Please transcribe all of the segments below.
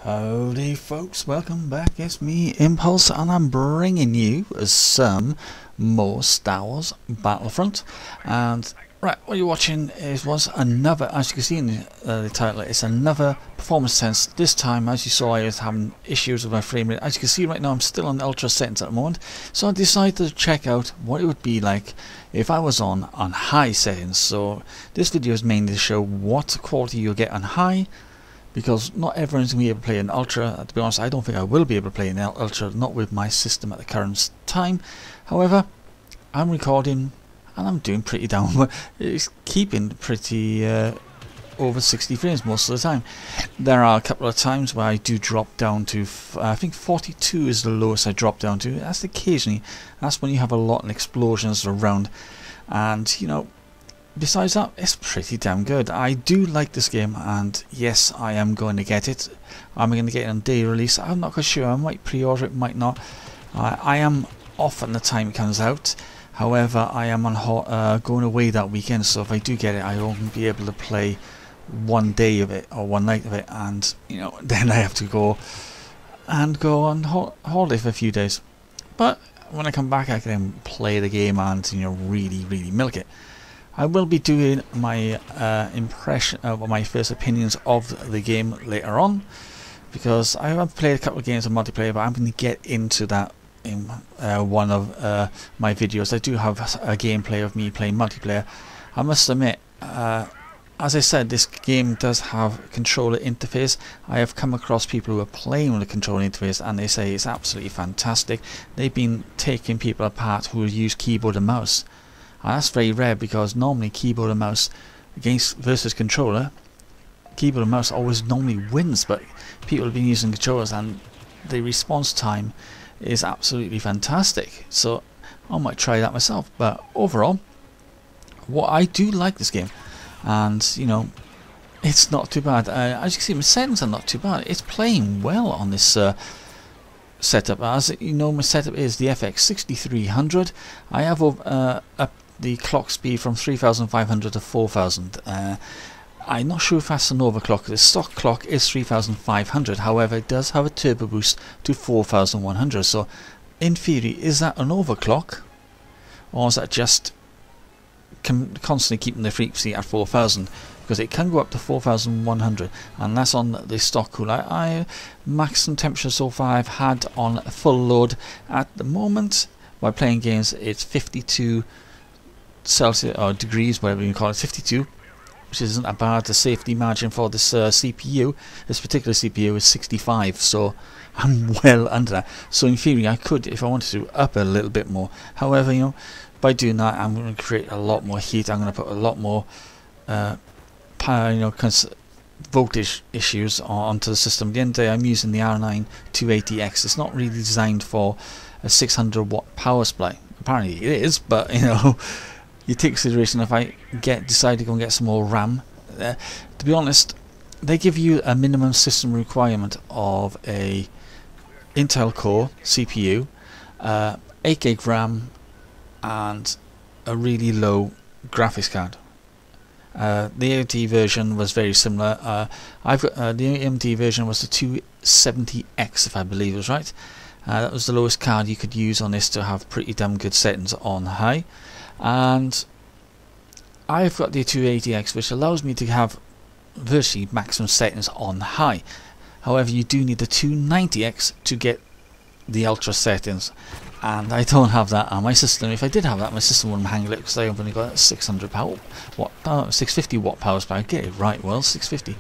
Howdy folks, welcome back. It's me, Impulse, and I'm bringing you some more Star Wars Battlefront. And right, what you're watching was another, as you can see in the title, it's another performance test. This time, as you saw, I was having issues with my frame rate. As you can see right now, I'm still on ultra settings at the moment. So I decided to check out what it would be like if I was on high settings. So this video is mainly to show what quality you'll get on high, because not everyone's going to be able to play in Ultra. To be honest, I don't think I will be able to play in Ultra, not with my system at the current time. However, I'm recording and I'm doing pretty down well. It's keeping pretty over 60 frames most of the time. There are a couple of times where I do drop down to, I think 42 is the lowest I drop down to. That's occasionally. That's when you have a lot of explosions around. And, you know, besides that, it's pretty damn good. I do like this game, and yes, I am going to get it. I'm going to get it on day release. I'm not quite sure. I might pre-order it, might not. I am off at the time it comes out. However, I am on going away that weekend, so if I do get it, I won't be able to play one day of it or one night of it, and you know, then I have to go on holiday for a few days. But when I come back, I can then play the game and, you know, really milk it. I will be doing my my first opinions of the game later on, because I have played a couple of games of multiplayer, but I'm going to get into that in one of my videos. I do have a gameplay of me playing multiplayer. I must admit, as I said, this game does have a controller interface. I have come across people who are playing with a controller interface and they say it's absolutely fantastic. They've been taking people apart who use keyboard and mouse. And that's very rare, because normally keyboard and mouse versus controller, keyboard and mouse always normally wins, but people have been using controllers and the response time is absolutely fantastic. So I might try that myself. But overall, what I do like this game, and you know, it's not too bad. As you can see, my settings are not too bad. It's playing well on this setup. As you know, my setup is the FX6300. I have up the clock speed from 3500 to 4000. I'm not sure if that's an overclock. The stock clock is 3500, however it does have a turbo boost to 4100. So in theory, is that an overclock, or is that just constantly keeping the frequency at 4000? Because it can go up to 4100, and that's on the stock cooler. Maximum temperature so far I've had on full load at the moment while playing games, it's 52 Celsius or degrees, whatever you call it, 52, which isn't that bad. The safety margin for this CPU, this particular CPU, is 65, so I'm well under that. So in theory, I could, if I wanted to, up a little bit more. However, you know, by doing that, I'm going to create a lot more heat. I'm going to put a lot more power, you know, voltage issues onto the system. At the end of the day, I'm using the R9 280X. It's not really designed for a 600 watt power supply. Apparently it is, but you know, you take consideration if I decide to go and get some more RAM. To be honest, they give you a minimum system requirement of a Intel Core CPU, 8 gig RAM, and a really low graphics card. The AMD version was very similar. I've got the AMD version was the 270X, if I believe it was right. That was the lowest card you could use on this to have pretty damn good settings on high. And I've got the 280X, which allows me to have virtually maximum settings on high. However, you do need the 290X to get the ultra settings, and I don't have that on my system. If I did have that, my system wouldn't handle it, because I've only got 650 watt power supply. Get it right, well, 650.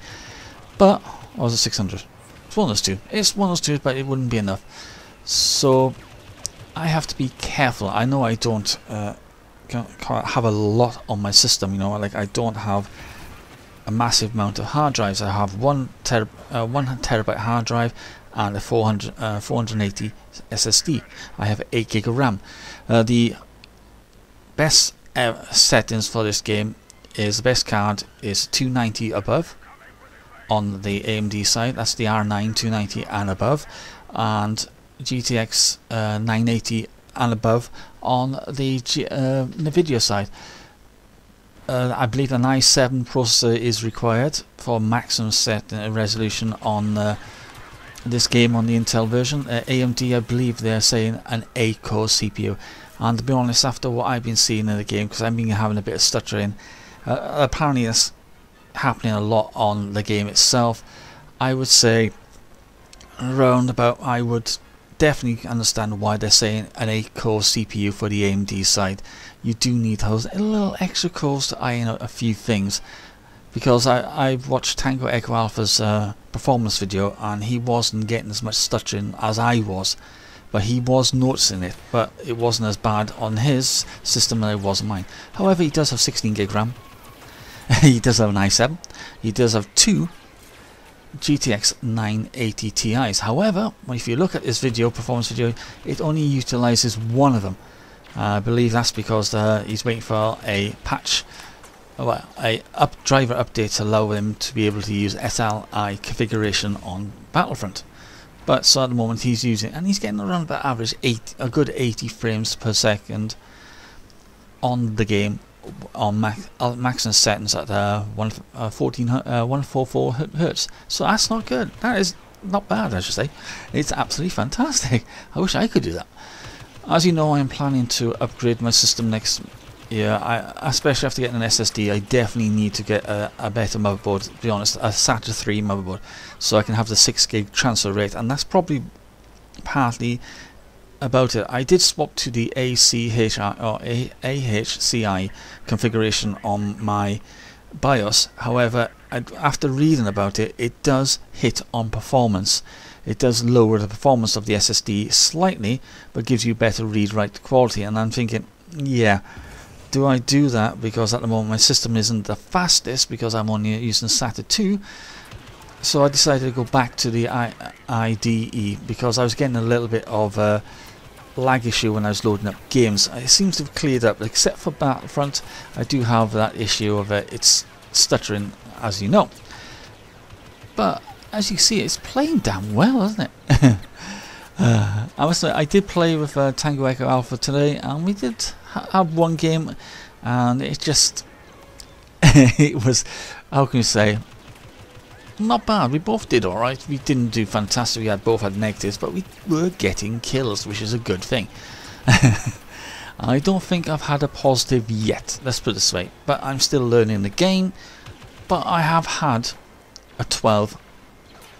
But, or was it 600? It's one of those two. It's one of those two, but it wouldn't be enough. So I have to be careful. I know I don't have a lot on my system, you know, like I don't have a massive amount of hard drives. I have 1 terabyte hard drive and a 480 SSD. I have 8 gig of RAM. The best settings for this game is, the best card is 290 above on the AMD side. That's the R9 290 and above, and GTX 980 and above on the Nvidia side. I believe an i7 processor is required for maximum set resolution on this game on the Intel version. AMD, I believe they're saying an 8-core CPU, and to be honest, after what I've been seeing in the game, because I've been having a bit of stuttering, apparently that's happening a lot on the game itself. I would say around about, I would definitely understand why they're saying an 8-core CPU for the AMD side. You do need those a little extra cores to iron out a few things, because I've watched Tango Echo Alpha's performance video, and he wasn't getting as much stuttering as I was, but he was noticing it, but it wasn't as bad on his system as it was on mine. However, he does have 16 gig RAM, he does have an i7, he does have 2 GTX 980 Ti's. However, if you look at this video, performance video, it only utilizes one of them. I believe that's because he's waiting for a patch, well, a driver update to allow him to be able to use SLI configuration on Battlefront. But so at the moment he's using, and he's getting around about average a good 80 frames per second on the game on maximum settings at 144 hertz. So that's not good. That is not bad, I should say. It's absolutely fantastic. I wish I could do that. As you know, I'm planning to upgrade my system next year. Especially after getting an SSD, I definitely need to get a better motherboard, to be honest, a SATA 3 motherboard, so I can have the 6 gig transfer rate, and that's probably partly about it. I did swap to the AHCI configuration on my BIOS. However, after reading about it, it does hit on performance. It does lower the performance of the SSD slightly, but gives you better read-write quality. And I'm thinking, yeah, do I do that? Because at the moment my system isn't the fastest, because I'm only using SATA 2. So I decided to go back to the IDE, because I was getting a little bit of a lag issue when I was loading up games. It seems to have cleared up, except for Battlefront. I do have that issue of it's stuttering, as you know. But as you see, it's playing damn well, isn't it? I must say, I did play with Tango Echo Alpha today, and we did have one game, and it just it was, how can you say, not bad. We both did alright. We didn't do fantastic. We both had negatives, but we were getting kills, which is a good thing. I don't think I've had a positive yet, let's put it this way, but I'm still learning the game. But I have had a 12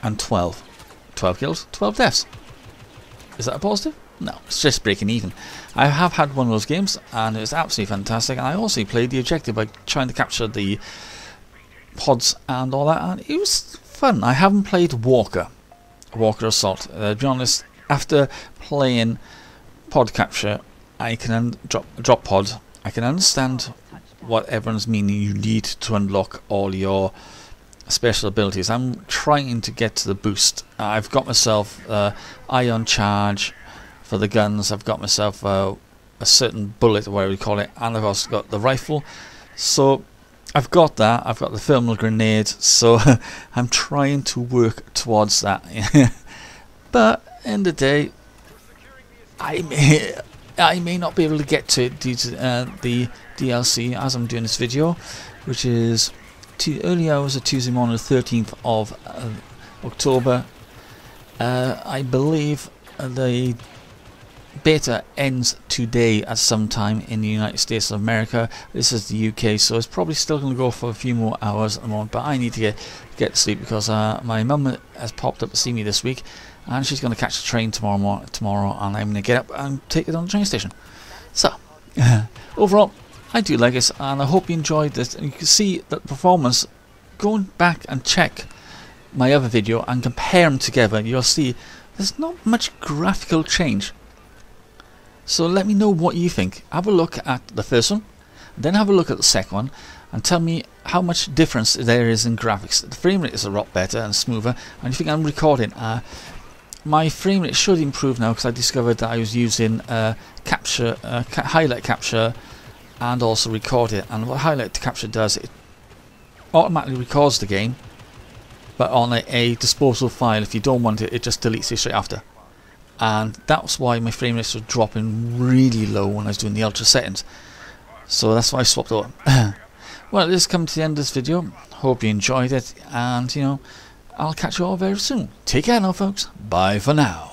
and 12 kills, 12 deaths. Is that a positive? No, it's just breaking even. I have had one of those games, and it was absolutely fantastic. And I also played the objective by trying to capture the pods and all that, and it was fun. I haven't played Walker Assault. To be honest, after playing pod capture, I can drop pod. I can understand what everyone's meaning. You need to unlock all your special abilities. I'm trying to get to the boost. I've got myself ion charge for the guns. I've got myself a certain bullet, or whatever you call it, and I've also got the rifle. So I've got that. I've got the thermal grenade. So I'm trying to work towards that. But in the day, I may not be able to get to it due to the DLC as I'm doing this video, which is early hours of Tuesday morning, the 13th of October. I believe the beta ends today at some time in the United States of America. This is the UK, so it's probably still going to go for a few more hours at the moment, but I need to get to sleep, because my mum has popped up to see me this week, and she's going to catch the train tomorrow, and I'm going to get up and take it on the train station. So overall, I do like it, and I hope you enjoyed this. And you can see that performance, going back and check my other video and compare them together, you'll see there's not much graphical change. So let me know what you think. Have a look at the first one, then have a look at the second one, and tell me how much difference there is in graphics. The frame rate is a lot better and smoother, and if you think I'm recording, my frame rate should improve now, because I discovered that I was using highlight capture and also record it. And what highlight capture does, it automatically records the game, but on a disposable file. If you don't want it, it just deletes it straight after. And that's why my frame rates were dropping really low when I was doing the ultra settings. So that's why I swapped over. Well, this has come to the end of this video. Hope you enjoyed it, and you know, I'll catch you all very soon. Take care now, folks. Bye for now.